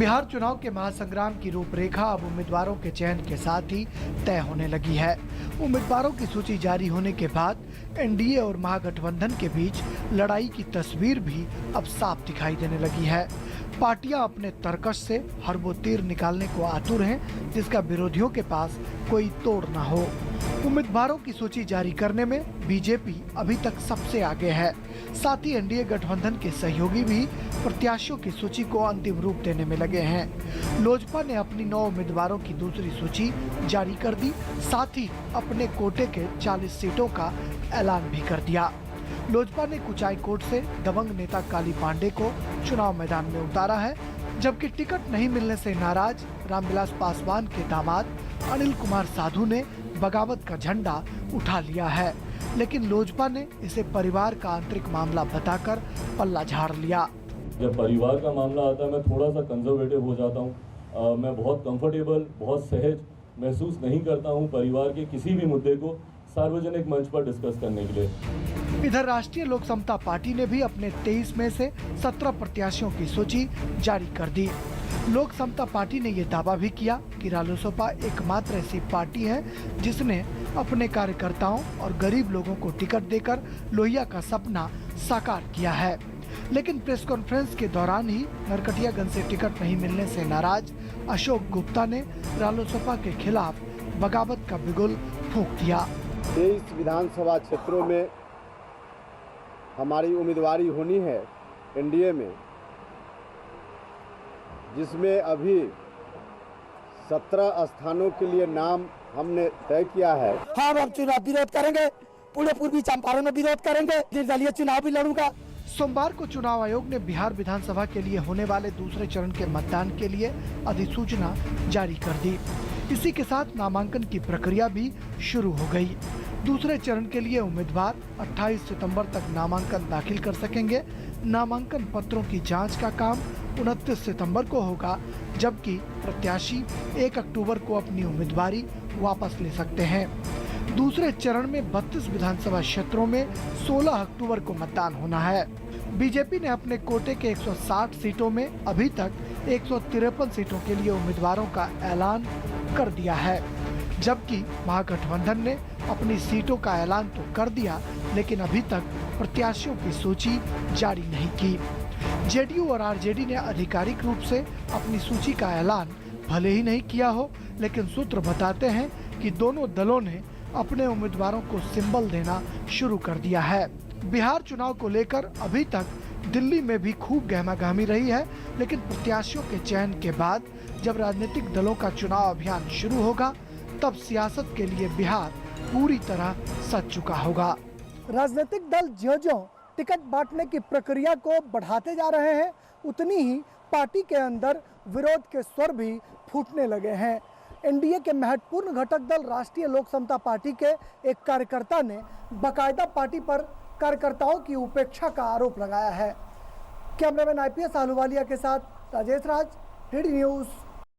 बिहार चुनाव के महासंग्राम की रूपरेखा अब उम्मीदवारों के चयन के साथ ही तय होने लगी है। उम्मीदवारों की सूची जारी होने के बाद एनडीए और महागठबंधन के बीच लड़ाई की तस्वीर भी अब साफ दिखाई देने लगी है। पार्टियां अपने तर्कश से हर वो तीर निकालने को आतुर हैं जिसका विरोधियों के पास कोई तोड़ न हो। उम्मीदवारों की सूची जारी करने में बीजेपी अभी तक सबसे आगे है। साथ ही एनडीए गठबंधन के सहयोगी भी प्रत्याशियों की सूची को अंतिम रूप देने में लगे हैं। लोजपा ने अपनी 9 उम्मीदवारों की दूसरी सूची जारी कर दी। साथ ही अपने कोटे के 40 सीटों का ऐलान भी कर दिया। लोजपा ने कुचायकोट से दबंग नेता काली पांडे को चुनाव मैदान में उतारा है, जबकि टिकट नहीं मिलने से नाराज रामविलास पासवान के दामाद अनिल कुमार साधु ने बगावत का झंडा उठा लिया है। लेकिन लोजपा ने इसे परिवार का आंतरिक मामला बताकर पल्ला झाड़ लिया। जब परिवार का मामला आता है मैं थोड़ा सा कंजर्वेटिव हो जाता हूँ। मैं बहुत कंफर्टेबल, बहुत सहज महसूस नहीं करता हूँ परिवार के किसी भी मुद्दे को सार्वजनिक मंच पर डिस्कस करने के लिए। इधर राष्ट्रीय लोक समता पार्टी ने भी अपने 23 में से 17 प्रत्याशियों की सूची जारी कर दी। लोक समता पार्टी ने ये दावा भी किया कि रालोसपा एकमात्र ऐसी पार्टी है जिसने अपने कार्यकर्ताओं और गरीब लोगों को टिकट देकर लोहिया का सपना साकार किया है। लेकिन प्रेस कॉन्फ्रेंस के दौरान ही नरकटियागंज से टिकट नहीं मिलने से नाराज अशोक गुप्ता ने रालोसपा के खिलाफ बगावत का बिगुल फूंक दिया। 23 विधानसभा क्षेत्रों में हमारी उम्मीदवारी होनी है एनडीए में, जिसमें अभी 17 स्थानों के लिए नाम हमने तय किया है। हम अब चुनाव विरोध करेंगे, पूरे पूर्वी चंपारण में विरोध करेंगे, निर्दलीय चुनाव भी लड़ूंगा। सोमवार को चुनाव आयोग ने बिहार विधानसभा के लिए होने वाले दूसरे चरण के मतदान के लिए अधिसूचना जारी कर दी। इसी के साथ नामांकन की प्रक्रिया भी शुरू हो गई। दूसरे चरण के लिए उम्मीदवार 28 सितंबर तक नामांकन दाखिल कर सकेंगे। नामांकन पत्रों की जांच का काम 29 सितंबर को होगा, जबकि प्रत्याशी 1 अक्टूबर को अपनी उम्मीदवारी वापस ले सकते हैं। दूसरे चरण में 32 विधानसभा क्षेत्रों में 16 अक्टूबर को मतदान होना है। बीजेपी ने अपने कोटे के 160 सीटों में अभी तक 153 सीटों के लिए उम्मीदवारों का ऐलान कर दिया है, जबकि महागठबंधन ने अपनी सीटों का ऐलान तो कर दिया, लेकिन अभी तक प्रत्याशियों की सूची जारी नहीं की। जेडीयू और आरजेडी ने आधिकारिक रूप से अपनी सूची का ऐलान भले ही नहीं किया हो, लेकिन सूत्र बताते हैं कि दोनों दलों ने अपने उम्मीदवारों को सिंबल देना शुरू कर दिया है। बिहार चुनाव को लेकर अभी तक दिल्ली में भी खूब गहमागहमी रही है, लेकिन प्रत्याशियों के चयन के बाद जब राजनीतिक दलों का चुनाव अभियान शुरू होगा, तब सियासत के लिए बिहार पूरी तरह सज चुका होगा। राजनीतिक दल ज्यों-ज्यों टिकट बांटने की प्रक्रिया को बढ़ाते जा रहे हैं, उतनी ही पार्टी के अंदर विरोध के स्वर भी फूटने लगे हैं। एनडीए के महत्वपूर्ण घटक दल राष्ट्रीय लोक समता पार्टी के एक कार्यकर्ता ने बाकायदा पार्टी पर कार्यकर्ताओं की उपेक्षा का आरोप लगाया है। कैमरामैन IPS आहलूवालिया के साथ राजेश राज, डीडी न्यूज़।